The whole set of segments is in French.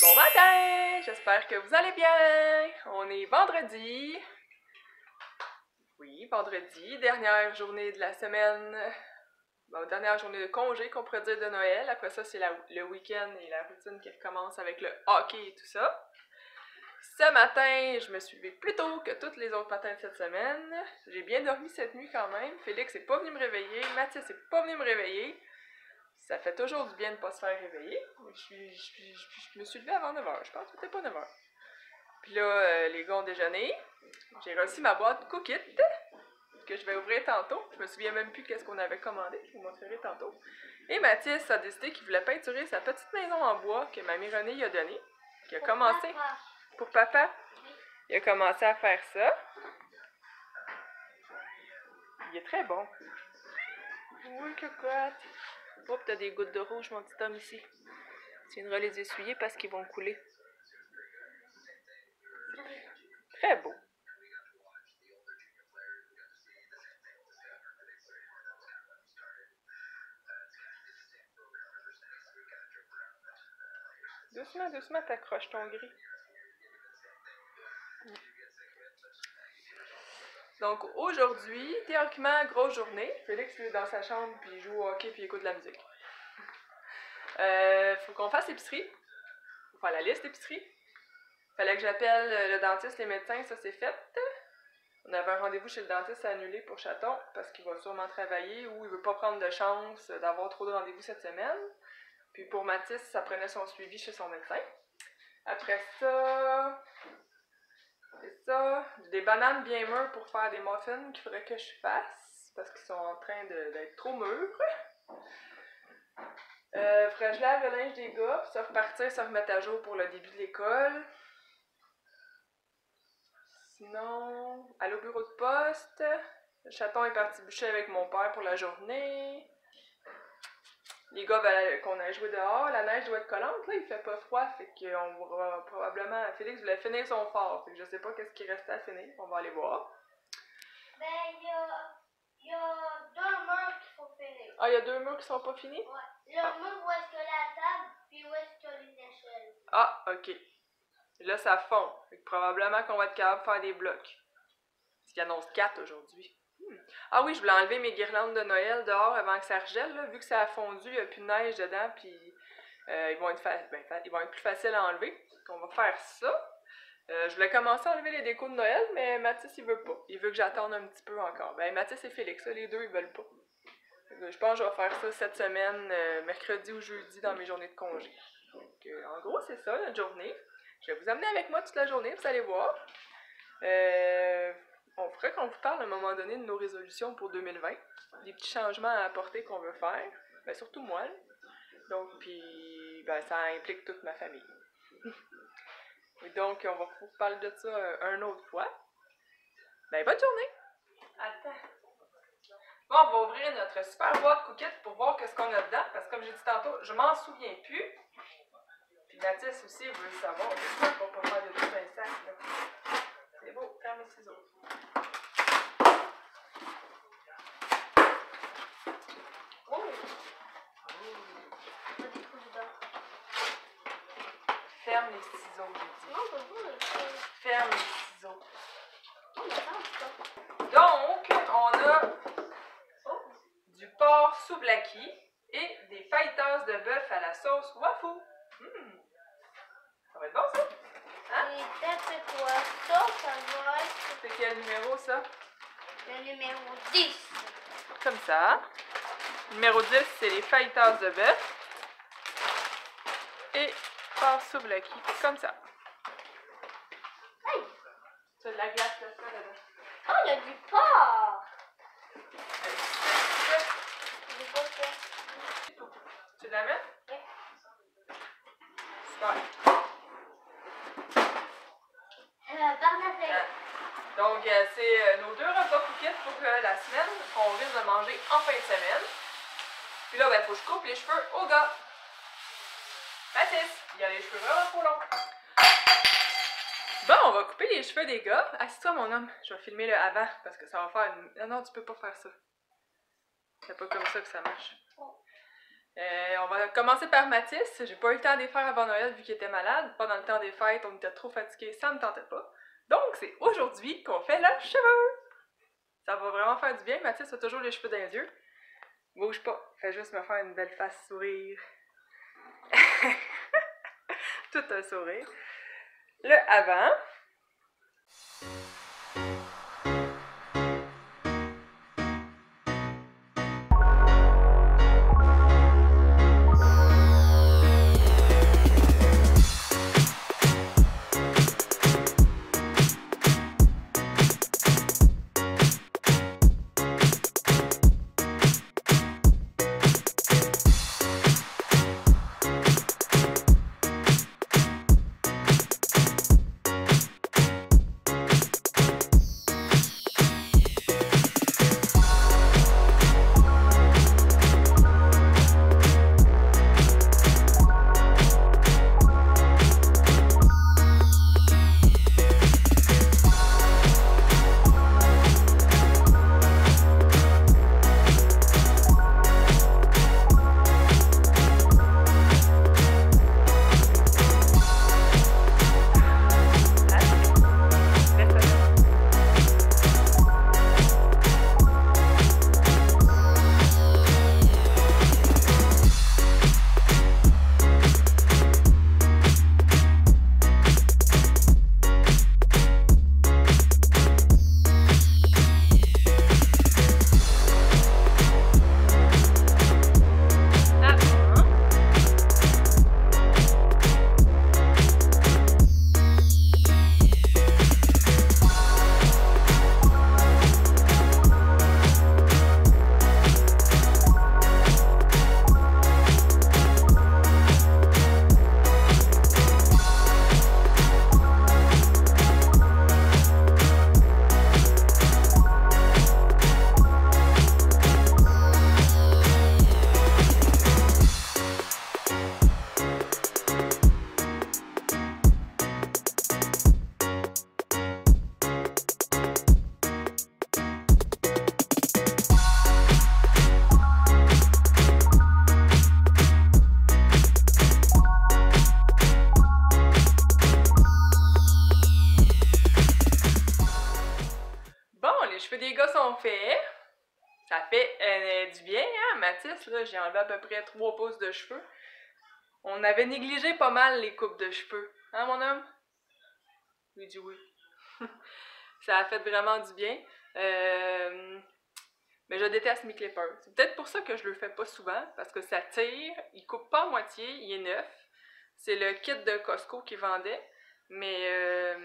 Bon matin! J'espère que vous allez bien! On est vendredi. Oui, vendredi, dernière journée de la semaine. Bon, dernière journée de congé qu'on pourrait dire de Noël. Après ça, c'est le week-end et la routine qui recommence avec le hockey et tout ça. Ce matin, je me suis levée plus tôt que tous les autres matins de cette semaine. J'ai bien dormi cette nuit quand même. Félix n'est pas venu me réveiller. Mathis n'est pas venu me réveiller. Ça fait toujours du bien de ne pas se faire réveiller. Je me suis levée avant 9h. Je pense que c'était pas 9h. Puis là, les gars ont déjeuné. J'ai reçu ma boîte Cookit que je vais ouvrir tantôt. Je me souviens même plus qu'est-ce qu'on avait commandé. Je vous montrerai tantôt. Et Mathis a décidé qu'il voulait peinturer sa petite maison en bois que Mamie Renée lui a donnée. Qui a commencé... Papa. Pour papa? Oui. Il a commencé à faire ça. Il est très bon. Oui, cocotte. Oups, t'as des gouttes de rouge, mon petit homme, ici. Tu viendras les essuyer parce qu'ils vont couler. Très beau. Doucement, doucement, t'accroches ton gris. Donc aujourd'hui, théoriquement, grosse journée. Félix lui est dans sa chambre, puis il joue au hockey, puis il écoute de la musique. Faut qu'on fasse l'épicerie. Faut faire la liste d'épicerie. Fallait que j'appelle le dentiste, les médecins, ça c'est fait. On avait un rendez-vous chez le dentiste à annuler pour Chaton, parce qu'il va sûrement travailler ou il veut pas prendre de chance d'avoir trop de rendez-vous cette semaine. Puis pour Mathis, ça prenait son suivi chez son médecin. Après ça... C'est ça. J'ai des bananes bien mûres pour faire des muffins qu'il faudrait que je fasse parce qu'ils sont en train d'être trop mûrs. Faudrait que je lave le linge des gars, puis ça repartir, se remettre à jour pour le début de l'école. Sinon, aller au bureau de poste. Le chaton est parti bûcher avec mon père pour la journée. Les gars veulent qu'on aille jouer dehors. La neige doit être collante, là, il fait pas froid, fait qu'on va probablement... Félix voulait finir son fort, fait que je sais pas qu'est-ce qui restait à finir, on va aller voir. Ben, il y a 2 murs qu'il faut finir. Ah, il y a 2 murs qui sont pas finis? Ouais. Le mur où est-ce que la table, puis où est-ce que les échelles. Ah, ok. Là, ça fond. Fait que probablement qu'on va être capable de faire des blocs. Parce qu'il annonce 4 aujourd'hui. Ah oui, je voulais enlever mes guirlandes de Noël dehors avant que ça regèle, là. Vu que ça a fondu, il n'y a plus de neige dedans, puis ils vont être plus faciles à enlever. Donc on va faire ça. Je voulais commencer à enlever les décos de Noël, mais Mathis, il veut pas. Il veut que j'attende un petit peu encore. Ben, Mathis et Félix, les deux, ils veulent pas. Je pense que je vais faire ça cette semaine, mercredi ou jeudi, dans mes journées de congé. Donc, en gros, c'est ça, notre journée. Je vais vous amener avec moi toute la journée, vous allez voir. On ferait qu'on vous parle à un moment donné de nos résolutions pour 2020. Des petits changements à apporter qu'on veut faire. Ben, surtout moi. Là. Donc, puis, ben, ça implique toute ma famille. Et donc, on va vous parler de ça une autre fois. Ben, bonne journée! Attends. Bon, on va ouvrir notre super boîte Cookit pour voir qu'est-ce qu'on a dedans. Parce que comme j'ai dit tantôt, je m'en souviens plus. Puis Mathis aussi veut savoir. On va pas faire de tout un sac, là. C'est beau, ferme les ciseaux. Oh! Ferme les ciseaux, j'ai dit. Non, pas vous. Ferme les ciseaux. On attend ça. Donc, on a du porc souvlaki et des fajitas de bœuf à la sauce wafu. Ça va être bon, ça? Hein? Et peut-être c'est quoi? Ça va être C'est quel numéro, ça? le numéro 10. Comme ça. Numéro 10, c'est les fajitas de bœuf. Et porc souvlaki, comme ça. Hey! C'est de la glace, là-dedans. Oh, il y a du porc! Du porc. Tu la mets? Oui. Super. Bernadette. Donc, c'est nos 2 repas Cookit pour la semaine qu'on risque de manger en fin de semaine. Puis là, ben, faut que je coupe les cheveux au gars. Mathis, il a les cheveux vraiment trop longs. Bon, on va couper les cheveux des gars. Assis-toi, mon homme. Je vais filmer le avant parce que ça va faire une... Non, non, tu peux pas faire ça. C'est pas comme ça que ça marche. On va commencer par Mathis. J'ai pas eu le temps de les faire avant Noël vu qu'il était malade. Pendant le temps des fêtes, on était trop fatigués, ça me tentait pas. Donc, c'est aujourd'hui qu'on fait leurs cheveux! Ça va vraiment faire du bien. Mathis a toujours les cheveux dans les yeux. Bouge pas, fais juste me faire une belle face sourire. Tout un sourire. Le avant. Les cheveux des gars sont faits. Ça fait du bien, hein? Mathis, là, j'ai enlevé à peu près 3 pouces de cheveux. On avait négligé pas mal les coupes de cheveux. Hein, mon homme? Il dit oui. Ça a fait vraiment du bien. Mais je déteste mes clippers. C'est peut-être pour ça que je le fais pas souvent, parce que ça tire, il coupe pas à moitié, il est neuf. C'est le kit de Costco qui vendait. Mais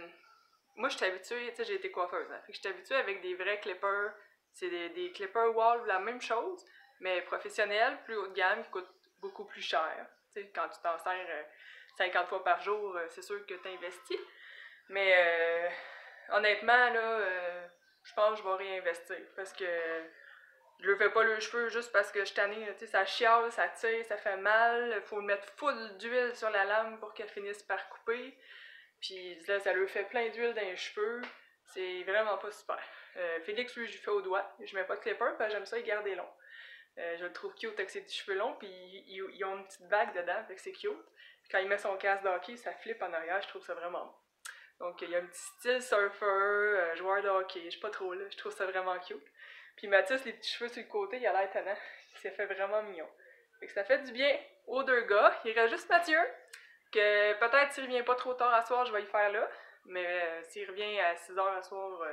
moi, je suis habituée, tu sais, j'ai été coiffeuse, hein, fait que je suis habituée avec des vrais clippers. C'est des clippers wall, la même chose, mais professionnels, plus haut de gamme, qui coûtent beaucoup plus cher. Tu sais, quand tu t'en sers 50 fois par jour, c'est sûr que tu investis. Mais honnêtement, là, je pense que je vais réinvestir, parce que je le fais pas le cheveu juste parce que je suis tannée, tu sais, ça chiale, ça tire, ça fait mal, faut mettre full d'huile sur la lame pour qu'elle finisse par couper. Puis là, ça lui fait plein d'huile dans les cheveux. C'est vraiment pas super. Félix, lui, je lui fais au doigt. Je mets pas de clipper parce que j'aime ça, il garde des longs. Je le trouve cute avec ses petits cheveux longs, puis ils ont une petite bague dedans, fait que c'est cute. Puis quand il met son casque d'hockey, ça flippe en arrière, je trouve ça vraiment bon. Donc il y a un petit style surfer, joueur de hockey, je sais pas trop là, je trouve ça vraiment cute. Puis Mathis, les petits cheveux sur le côté, il a l'air tannant. Il s'est fait vraiment mignon. Fait que ça fait du bien aux deux gars. Il reste juste Mathieu, que peut-être s'il revient pas trop tard à soir, je vais y faire là. Mais s'il revient à 6h à soir,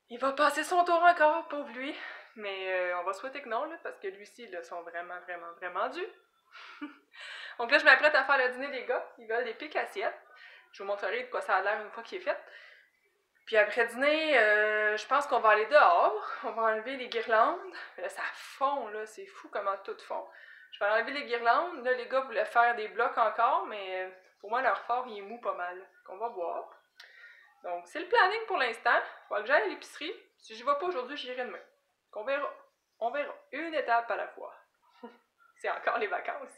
il va passer son tour encore, pauvre lui. Mais on va souhaiter que non, là, parce que lui-ci, ils sont vraiment dus. Donc là, je m'apprête à faire le dîner des gars. Ils veulent des pics assiettes. Je vous montrerai de quoi ça a l'air une fois qu'il est fait. Puis après dîner, je pense qu'on va aller dehors. On va enlever les guirlandes. Là, ça fond, là. C'est fou comment tout fond. Je vais enlever les guirlandes. Là, les gars voulaient faire des blocs encore, mais pour moi, leur fort, il est mou pas mal. Donc, on va voir. Donc, c'est le planning pour l'instant. Il faut que j'aille à l'épicerie. Si je n'y vais pas aujourd'hui, j'irai demain. Donc, on verra. On verra. Une étape à la fois. C'est encore les vacances.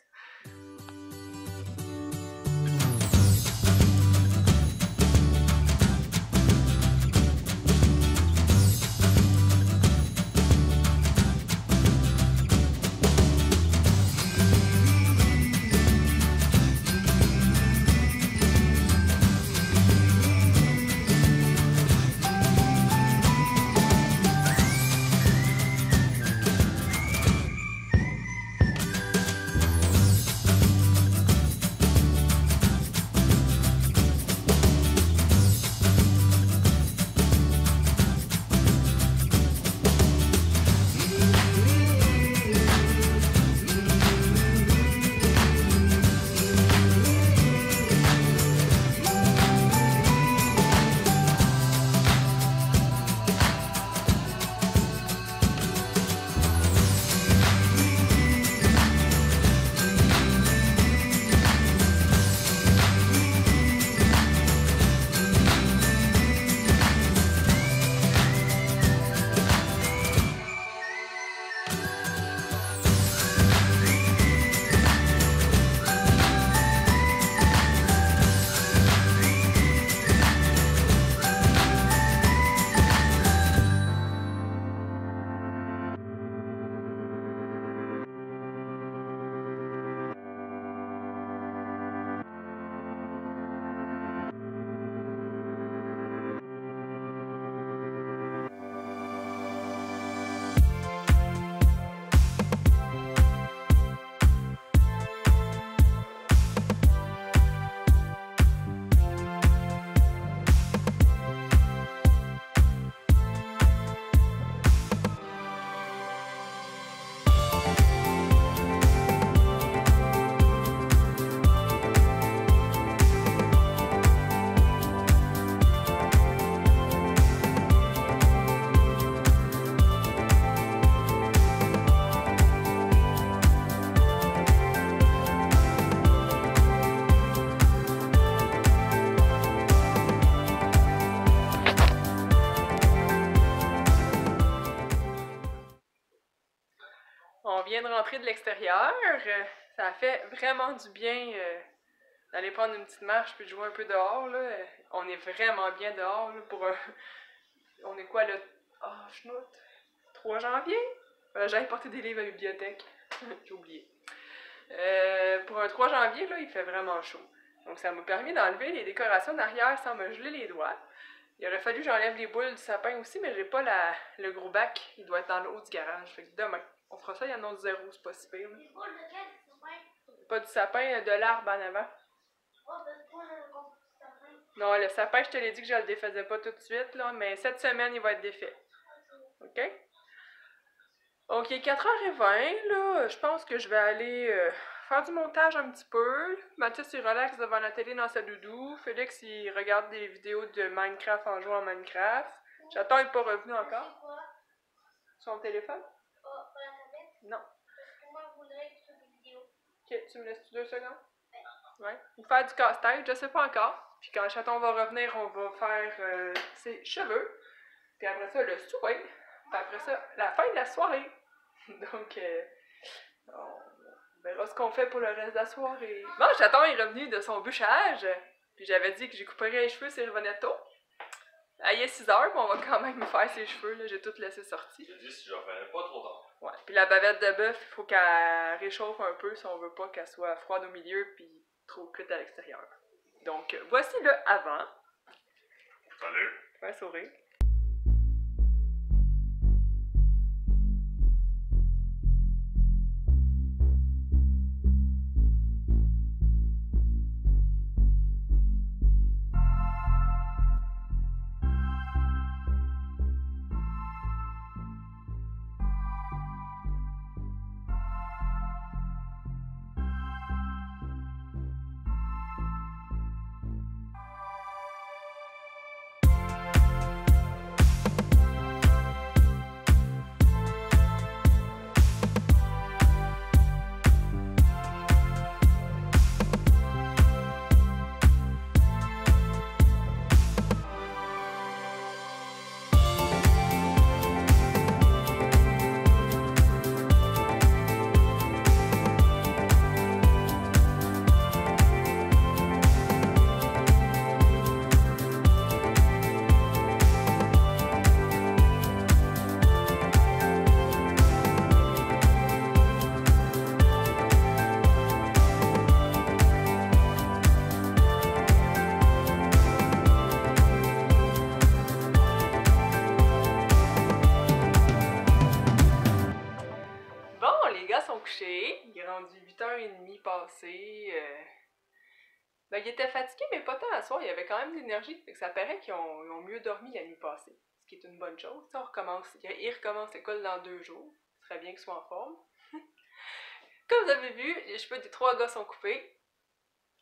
rentrée de l'extérieur. Ça a fait vraiment du bien d'aller prendre une petite marche puis de jouer un peu dehors. Là. On est vraiment bien dehors là, pour un... On est quoi, le... Oh, schnout! 3 janvier? J'allais porter des livres à la bibliothèque. J'ai oublié. Pour un 3 janvier, là, il fait vraiment chaud. Donc ça m'a permis d'enlever les décorations d'arrière sans me geler les doigts. Il aurait fallu que j'enlève les boules du sapin aussi, mais j'ai pas le gros bac. Il doit être dans le haut du garage. Fait que demain, on fera ça, il y en a 0, c'est pas si pire. Les boules de quel sapin? Pas du sapin, de l'arbre en avant. Oh, parce que moi, j'ai compris le sapin. Non, le sapin, je te l'ai dit que je le défaisais pas tout de suite, là, mais cette semaine, il va être défait. OK? Donc, il est 4h20, là. Je pense que je vais aller faire du montage un petit peu. Mathis, il relaxe devant la télé dans sa doudou. Félix, il regarde des vidéos de Minecraft en jouant à Minecraft. J'attends, il n'est pas revenu encore. C'est quoi? Son téléphone? Oh, pas la tablette? Non. Parce que moi, je voudrais que tu fasses des vidéos. Ok, tu me laisses 2 secondes? Ouais. Ou faire du casse-tête, je sais pas encore. Puis quand le chaton va revenir, on va faire ses cheveux. Puis après ça, le souper. Puis après ça, la fin de la soirée. Donc, on verra ce qu'on fait pour le reste de la soirée. Bon, le chaton est revenu de son bûchage. Puis j'avais dit que j'y couperais les cheveux s'il revenait tôt. Là, il est 6h, puis on va quand même faire ses cheveux. Là, j'ai tout laissé sorti. J'ai dit si je revenais pas trop tard. Ouais. Puis la bavette de bœuf, il faut qu'elle réchauffe un peu si on veut pas qu'elle soit froide au milieu puis trop cuite à l'extérieur. Donc, voici le avant. Salut. Fais un sourire. Il est rendu 8h30 passé. Ben, il était fatigué, mais pas tant à soir. Il avait quand même de l'énergie. Fait que ça paraît qu'ils ont mieux dormi la nuit passée. Ce qui est une bonne chose. T'sais, il recommence l'école dans 2 jours. Ce serait bien qu'il soit en forme. Comme vous avez vu, les cheveux des 3 gars sont coupés.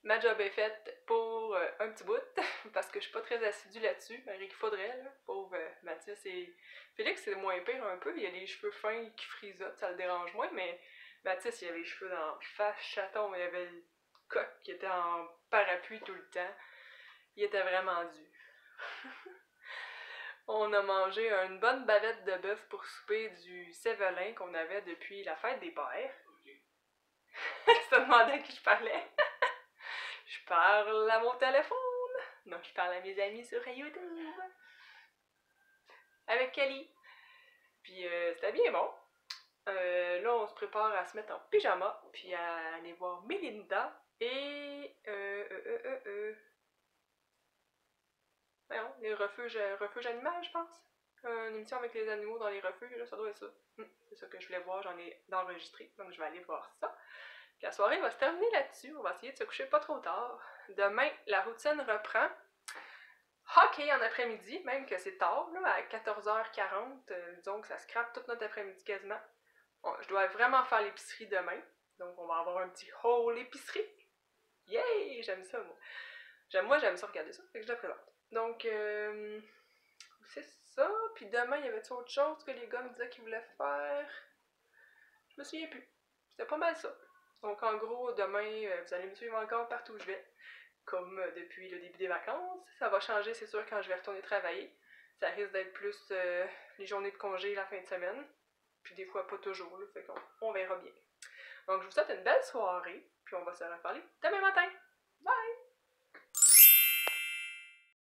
Ma job est faite pour un petit bout, parce que je suis pas très assidue là-dessus, malgré qu'il faudrait, là. Pauvre Mathis et Félix, c'est moins pire un peu. Il a les cheveux fins qui frisotent, ça le dérange moins, mais Mathis, il avait les cheveux dans la face, chaton, il avait le coq qui était en parapluie tout le temps. Il était vraiment dû. On a mangé une bonne bavette de bœuf pour souper du Sévelin qu'on avait depuis la fête des pères. Tu te demandais à qui je parlais? Je parle à mon téléphone. Non, je parle à mes amis sur YouTube. Avec Kelly. Puis c'était bien bon. Là, on se prépare à se mettre en pyjama, puis à aller voir Melinda et voyons, les refuges animaux, je pense. Une émission avec les animaux dans les refuges, là, ça doit être ça. C'est ça que je voulais voir, j'en ai d'enregistré, donc je vais aller voir ça. Puis la soirée va se terminer là-dessus, on va essayer de se coucher pas trop tard. Demain, la routine reprend. Hockey en après-midi, même que c'est tard, là, à 14h40, disons que ça scrape toute notre après-midi quasiment. Bon, je dois vraiment faire l'épicerie demain, donc on va avoir un petit haul épicerie. Yay! J'aime ça, moi. J'aime ça regarder ça, fait que je la présente. Donc, c'est ça. Puis demain, il y avait autre chose que les gars me disaient qu'ils voulaient faire? Je me souviens plus. C'était pas mal ça. Donc, en gros, demain, vous allez me suivre encore partout où je vais. Comme depuis le début des vacances. Ça va changer, c'est sûr, quand je vais retourner travailler. Ça risque d'être plus les journées de congé la fin de semaine. Puis des fois, pas toujours, là, fait qu'on verra bien. Donc, je vous souhaite une belle soirée, puis on va se reparler demain matin.